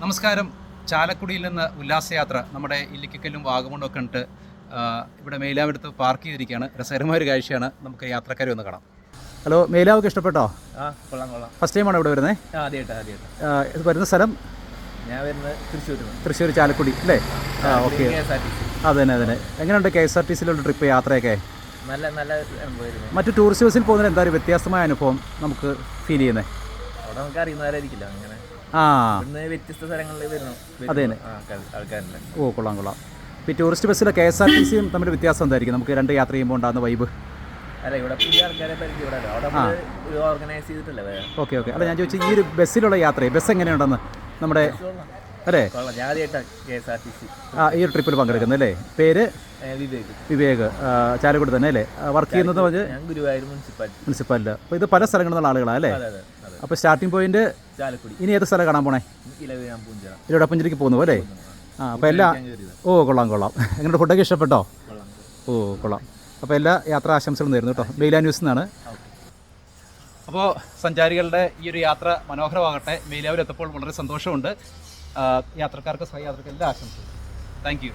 നമസ്കാരം. ചാലക്കുടിയിൽ നിന്ന് ഉല്ലാസയാത്ര നമ്മുടെ ഇല്ലിക്കല്ലും വാഗമണ്ണും ഒക്കെ ഉണ്ട്. ഇവിടെ മേലാവെടുത്ത് പാർക്ക് ചെയ്തിരിക്കുകയാണ്. രസകരമായ ഒരു കാഴ്ചയാണ്. നമുക്ക് യാത്രക്കാരെ ഒന്ന് കാണാം. ഹലോ, മേലാവൊക്കെ ഇഷ്ടപ്പെട്ടോ? ഫസ്റ്റ് ടൈമാണോ ഇവിടെ വരുന്നത്? ഇത് വരുന്ന സ്ഥലം ഞാൻ വരുന്നത് തൃശ്ശൂർ ചാലക്കുടി അല്ലേ? ഓക്കെ. അതന്നെ. എങ്ങനെയുണ്ട് KSRTCയിലുള്ള ട്രിപ്പ് യാത്രയൊക്കെ? നല്ല മറ്റു ടൂറിസ്റ്റ് ബസ്സിൽ പോകുന്നതിന് എന്താ ഒരു വ്യത്യസ്തമായ അനുഭവം നമുക്ക് ഫീൽ ചെയ്യുന്നത്? അവിടെ നമുക്ക് അറിയുന്നവരായിരിക്കില്ല അങ്ങനെ. വ്യത്യസ്ത സ്ഥലങ്ങളിൽ വരുന്നു. അതെ, ആൾക്കാരുണ്ട്. ഓ, കൊള്ളാം. ഇപ്പോൾ ഈ ടൂറിസ്റ്റ് ബസ്സിലെ KSRTCയും തമ്മിൽ വ്യത്യാസം എന്തായിരിക്കും നമുക്ക് രണ്ട് യാത്ര ചെയ്യുമ്പോൾ ഉണ്ടാകുന്ന വൈബ്? അല്ല, ഇവിടെ പുതിയ ആൾക്കാരെ പരിചയപ്പെടാലോ. അവിടെ ഓർഗനൈസ് ചെയ്തിട്ടല്ലേ. ഓക്കെ. അല്ല, ഞാൻ ചോദിച്ചു ഈ ഒരു ബസ്സിലുള്ള യാത്ര, ബസ് എങ്ങനെയുണ്ടെന്ന് നമ്മുടെ അല്ലേ? ഈ ഒരു ട്രിപ്പിൽ പങ്കെടുക്കുന്നത് അല്ലേ? പേര് വിവേക്. ചാലക്കുടി തന്നെ അല്ലേ വർക്ക് ചെയ്യുന്നത്? ഗുരുവായൂർ മുനിസിപ്പാലിറ്റി. അപ്പോൾ ഇത് പല സ്ഥലങ്ങളിൽ നിന്നുള്ള ആളുകളാണ് അല്ലേ? അപ്പോൾ സ്റ്റാർട്ടിംഗ് പോയിന്റ് ചാലക്കുടി. ഇനി ഏത് സ്ഥലം കാണാൻ പോണേ? ഇലവിഴാപ്പുഞ്ചിരിക്ക് പോകുന്നു അല്ലേ? അപ്പോൾ എല്ലാ കൊള്ളാം. എങ്ങനെ ഫുഡൊക്കെ ഇഷ്ടപ്പെട്ടോ? കൊള്ളാം. അപ്പോൾ എല്ലാ യാത്രാ ആശംസകളും നേരുന്നു കേട്ടോ. മെയിലാ ന്യൂസിൽ നിന്നാണ്. അപ്പോൾ സഞ്ചാരികളുടെ ഈ ഒരു യാത്ര മനോഹരമാകട്ടെ. മെയിലാവിലെത്തപ്പോൾ വളരെ സന്തോഷമുണ്ട്. യാത്രക്കാർക്ക് സഹയാത്രക്കാർക്ക് എല്ലാ ആശംസകളും. Thank you.